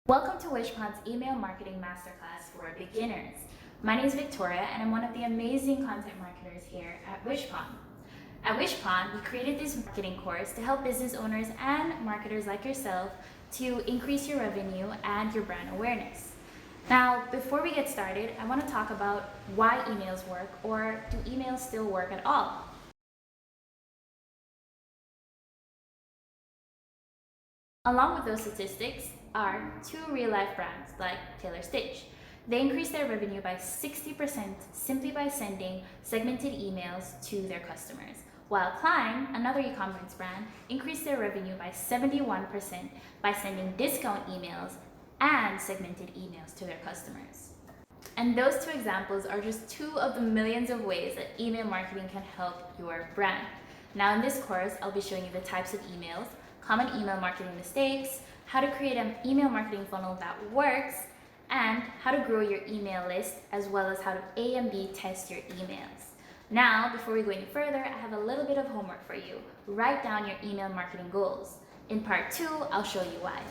Welcome to Wishpond's Email Marketing Masterclass for Beginners. My name is Victoria and I'm one of the amazing content marketers here at Wishpond. At Wishpond, we created this marketing course to help business owners and marketers like yourself to increase your revenue and your brand awareness. Now, before we get started, I want to talk about why emails work, or do emails still work at all? Along with those statistics are two real-life brands like Taylor Stitch. They increased their revenue by 60% simply by sending segmented emails to their customers, while Climb, another e-commerce brand, increased their revenue by 71% by sending discount emails and segmented emails to their customers. And those two examples are just two of the millions of ways that email marketing can help your brand. Now in this course, I'll be showing you the types of emails, common email marketing mistakes, how to create an email marketing funnel that works, and how to grow your email list, as well as how to A and B test your emails. Now, before we go any further, I have a little bit of homework for you. Write down your email marketing goals. In part 2, I'll show you why.